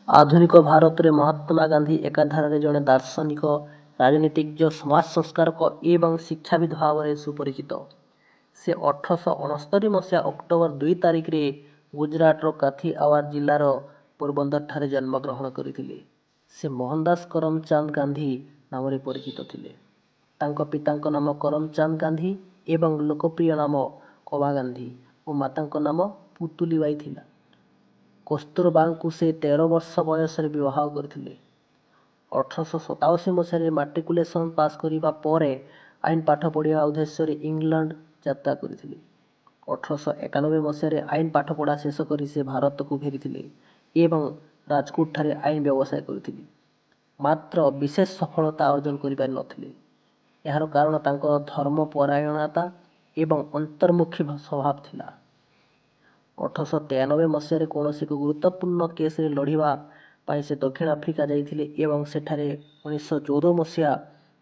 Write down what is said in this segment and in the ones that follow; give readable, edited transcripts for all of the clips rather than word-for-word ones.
ଆଧୁନିକ ଭାରତରେ ମହାତ୍ମା ଗାନ୍ଧୀ ଏକାଧାରରେ ଜଣେ ଦାର୍ଶନିକ, ରାଜନୀତିଜ୍ଞ, ସମାଜ ସଂସ୍କାରକ ଏବଂ ଶିକ୍ଷାବିଦ୍ ଭାବରେ ସୁପରିଚିତ। ସେ 1869 ମସିହା ଅକ୍ଟୋବର 2 ତାରିଖରେ ଗୁଜରାଟର କାଥିଆୱାଡ଼ ଜିଲ୍ଲାର ପୋରବନ୍ଦରଠାରେ ଜନ୍ମଗ୍ରହଣ କରିଥିଲେ। ସେ ମୋହନଦାସ କରମଚାନ୍ଦ ଗାନ୍ଧୀ ନାମରେ ପରିଚିତ ଥିଲେ। ତାଙ୍କ ପିତାଙ୍କ ନାମ କରମଚାନ୍ଦ ଗାନ୍ଧୀ ଏବଂ ଲୋକପ୍ରିୟ ନାମ କବା ଗାନ୍ଧୀ ଓ ମାତାଙ୍କ ନାମ ପୁତୁଲିବାଇ ଥିଲା। କସ୍ତୁରବାଙ୍କୁ ସେ 13 ବର୍ଷ ବୟସରେ ବିବାହ କରିଥିଲେ। 1887 ମସିହାରେ ମାଟ୍ରିକୁଲେସନ୍ ପାସ୍ କରିବା ପରେ ଆଇନ ପାଠ ପଢ଼ିବା ଉଦ୍ଦେଶ୍ୟରେ ଇଂଲଣ୍ଡ ଯାତ୍ରା କରିଥିଲେ। 1891 ମସିହାରେ ଆଇନ ପାଠପଢ଼ା ଶେଷ କରି ସେ ଭାରତକୁ ଫେରିଥିଲେ ଏବଂ ରାଜକୋଟଠାରେ ଆଇନ ବ୍ୟବସାୟ କରିଥିଲେ। ମାତ୍ର ବିଶେଷ ସଫଳତା ଅର୍ଜନ କରିପାରିନଥିଲେ। ଏହାର କାରଣ ତାଙ୍କର ଧର୍ମପରାୟଣତା ଏବଂ ଅନ୍ତର୍ମୁଖୀ ସ୍ୱଭାବ ଥିଲା। 1893 ମସିହାରେ କୌଣସି ଏକ ଗୁରୁତ୍ୱପୂର୍ଣ୍ଣ କେସ୍ରେ ଲଢ଼ିବା ପାଇଁ ସେ ଦକ୍ଷିଣ ଆଫ୍ରିକା ଯାଇଥିଲେ ଏବଂ ସେଠାରେ 1914 ମସିହା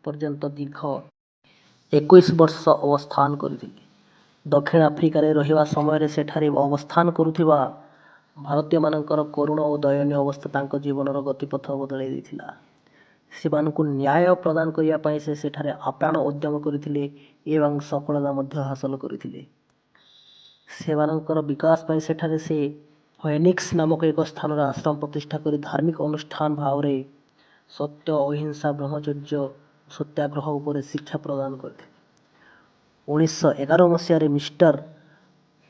ପର୍ଯ୍ୟନ୍ତ ଦୀର୍ଘ 21 ବର୍ଷ ଅବସ୍ଥାନ କରିଥିଲେ। ଦକ୍ଷିଣ ଆଫ୍ରିକାରେ ରହିବା ସମୟରେ ସେଠାରେ ଅବସ୍ଥାନ କରୁଥିବା ଭାରତୀୟମାନଙ୍କର କରୁଣ ଓ ଦୟନୀୟ ଅବସ୍ଥା ତାଙ୍କ ଜୀବନର ଗତିପଥ ବଦଳାଇ ଦେଇଥିଲା। ସେମାନଙ୍କୁ ନ୍ୟାୟ ପ୍ରଦାନ କରିବା ପାଇଁ ସେ ସେଠାରେ ଆପ୍ରାଣ ଉଦ୍ୟମ କରିଥିଲେ ଏବଂ ସଫଳତା ମଧ୍ୟ ହାସଲ କରିଥିଲେ। ସେମାନଙ୍କର ବିକାଶ ପାଇଁ ସେଠାରେ ସେ ଫୋଏନିକ୍ସ ନାମକ ଏକ ସ୍ଥାନରେ ଆଶ୍ରମ ପ୍ରତିଷ୍ଠା କରି ଧାର୍ମିକ ଅନୁଷ୍ଠାନ ଭାବରେ ସତ୍ୟ, ଅହିଂସା, ବ୍ରହ୍ମଚର୍ଯ୍ୟ ଓ ସତ୍ୟାଗ୍ରହ ଉପରେ ଶିକ୍ଷା ପ୍ରଦାନ କରିଥିଲେ। 1911 ମସିହାରେ ମିଷ୍ଟର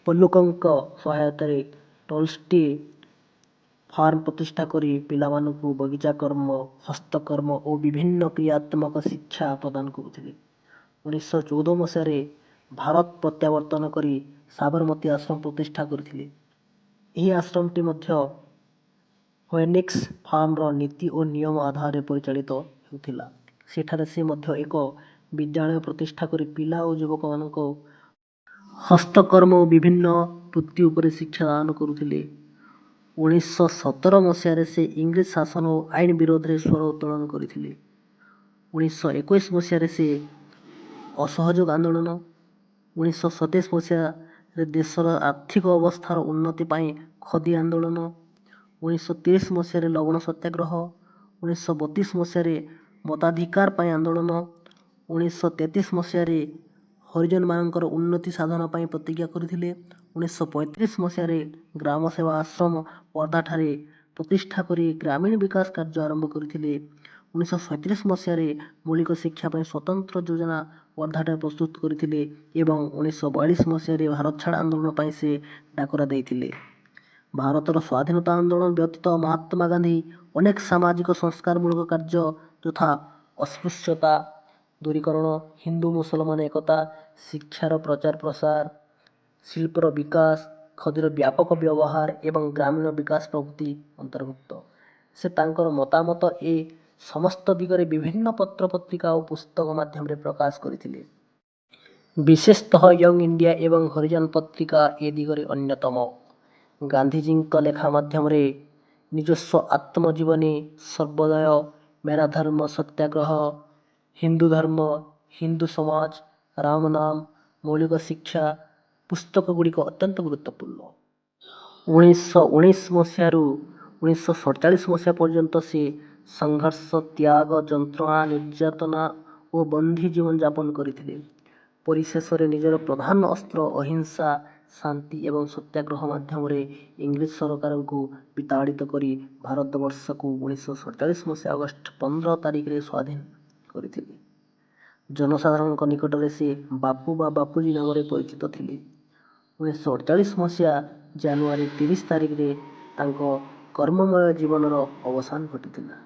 ପଲୁକଙ୍କ ସହାୟତାରେ ଟଲଷ୍ଟୟ ଫାର୍ମ ପ୍ରତିଷ୍ଠା କରି ପିଲାମାନଙ୍କୁ ବଗିଚା କର୍ମ, ହସ୍ତକର୍ମ ଓ ବିଭିନ୍ନ କ୍ରିୟାତ୍ମକ ଶିକ୍ଷା ପ୍ରଦାନ କରୁଥିଲେ। 1914 ମସିହାରେ ଭାରତ ପ୍ରତ୍ୟାବର୍ତ୍ତନ କରି ସାବରମତୀ ଆଶ୍ରମ ପ୍ରତିଷ୍ଠା କରିଥିଲେ। ଏହି ଆଶ୍ରମଟି ମଧ୍ୟ ଫୋଏନିକ୍ସ ଫାର୍ମର ନୀତି ଓ ନିୟମ ଆଧାରରେ ପରିଚାଳିତ ହେଉଥିଲା। ସେଠାରେ ସେ ମଧ୍ୟ ଏକ ବିଦ୍ୟାଳୟ ପ୍ରତିଷ୍ଠା କରି ପିଲା ଓ ଯୁବକମାନଙ୍କୁ ହସ୍ତକର୍ମ ଓ ବିଭିନ୍ନ ବୃତ୍ତି ଉପରେ ଶିକ୍ଷାଦାନ କରୁଥିଲେ। 1917 ମସିହାରେ ସେ ଇଂରେଜ ଶାସନ ଓ ଆଇନ ବିରୋଧରେ ସ୍ୱର ଉତ୍ତୋଳନ କରିଥିଲେ। 1921 ମସିହାରେ ସେ ଅସହଯୋଗ ଆନ୍ଦୋଳନ, 1927 ମସିହାରେ ଦେଶର ଆର୍ଥିକ ଅବସ୍ଥାର ଉନ୍ନତି ପାଇଁ ଖଦୀ ଆନ୍ଦୋଳନ, 1930 ମସିହାରେ ଲବଣ ସତ୍ୟାଗ୍ରହ, 1932 ମସିହାରେ ମତାଧିକାର ପାଇଁ ଆନ୍ଦୋଳନ, 1933 ମସିହାରେ ହରିଜନମାନଙ୍କର ଉନ୍ନତି ସାଧନ ପାଇଁ ପ୍ରତିଜ୍ଞା କରିଥିଲେ। 1935 ମସିହାରେ ଗ୍ରାମ ସେବା ଆଶ୍ରମ ୱାର୍ଧାଠାରେ ପ୍ରତିଷ୍ଠା କରି ଗ୍ରାମୀଣ ବିକାଶ କାର୍ଯ୍ୟ ଆରମ୍ଭ କରିଥିଲେ। 1937 ମସିହାରେ ମୌଳିକ ଶିକ୍ଷା ପାଇଁ ସ୍ୱତନ୍ତ୍ର ଯୋଜନା ୱାର୍ଧାଠାରେ ପ୍ରସ୍ତୁତ କରିଥିଲେ ଏବଂ 1942 ମସିହାରେ ଭାରତ ଛାଡ଼ ଆନ୍ଦୋଳନ ପାଇଁ ସେ ଡାକରା ଦେଇଥିଲେ। ଭାରତର ସ୍ୱାଧୀନତା ଆନ୍ଦୋଳନ ବ୍ୟତୀତ ମହାତ୍ମା ଗାନ୍ଧୀ ଅନେକ ସାମାଜିକ ସଂସ୍କାରମୂଳକ କାର୍ଯ୍ୟ ଯଥା ଅସ୍ପୃଶ୍ୟତା ଦୂରୀକରଣ, ହିନ୍ଦୁ ମୁସଲମାନ ଏକତା, ଶିକ୍ଷାର ପ୍ରଚାର ପ୍ରସାର, ଶିଳ୍ପର ବିକାଶ, ଖଦୀର ବ୍ୟାପକ ବ୍ୟବହାର ଏବଂ ଗ୍ରାମୀଣ ବିକାଶ ପ୍ରଭୃତି ଅନ୍ତର୍ଭୁକ୍ତ। ସେ ତାଙ୍କର ମତାମତ ଏ ସମସ୍ତ ଦିଗରେ ବିଭିନ୍ନ ପତ୍ରପତ୍ରିକା ଓ ପୁସ୍ତକ ମାଧ୍ୟମରେ ପ୍ରକାଶ କରିଥିଲେ। ବିଶେଷତଃ ୟଙ୍ଗ ଇଣ୍ଡିଆ ଏବଂ ହରିଜନ ପତ୍ରିକା ଏ ଦିଗରେ ଅନ୍ୟତମ। ଗାନ୍ଧିଜୀଙ୍କ ଲେଖା ମାଧ୍ୟମରେ ନିଜସ୍ୱ ଆତ୍ମଜୀବନୀ, ସର୍ବୋଦୟ, ମେରା ଧର୍ମ, ସତ୍ୟାଗ୍ରହ, ହିନ୍ଦୁ ଧର୍ମ, ହିନ୍ଦୁ ସମାଜ, ରାମ ନାମ, ମୌଳିକ ଶିକ୍ଷା ପୁସ୍ତକଗୁଡ଼ିକ ଅତ୍ୟନ୍ତ ଗୁରୁତ୍ୱପୂର୍ଣ୍ଣ। 1919 ମସିହାରୁ 1947 ମସିହା ପର୍ଯ୍ୟନ୍ତ ସେ ସଂଘର୍ଷ, ତ୍ୟାଗ, ଯନ୍ତ୍ରଣା, ନିର୍ଯାତନା ଓ ବନ୍ଦୀ ଜୀବନ ଯାପନ କରିଥିଲେ। ପରିଶେଷରେ ନିଜର ପ୍ରଧାନ ଅସ୍ତ୍ର ଅହିଂସା, ଶାନ୍ତି ଏବଂ ସତ୍ୟାଗ୍ରହ ମାଧ୍ୟମରେ ଇଂରେଜ ସରକାରଙ୍କୁ ବିତାଡ଼ିତ କରି ଭାରତବର୍ଷକୁ 1947 ମସିହା ଅଗଷ୍ଟ 15 ତାରିଖରେ ସ୍ୱାଧୀନ କରିଥିଲେ। ଜନସାଧାରଣଙ୍କ ନିକଟରେ ସେ ବାପୁ ବା ବାପୁଜୀ ନାମରେ ପରିଚିତ ଥିଲେ। 1948 ମସିହା ଜାନୁଆରୀ 30 ତାରିଖରେ ତାଙ୍କ କର୍ମମୟ ଜୀବନର ଅବସାନ ଘଟିଥିଲା।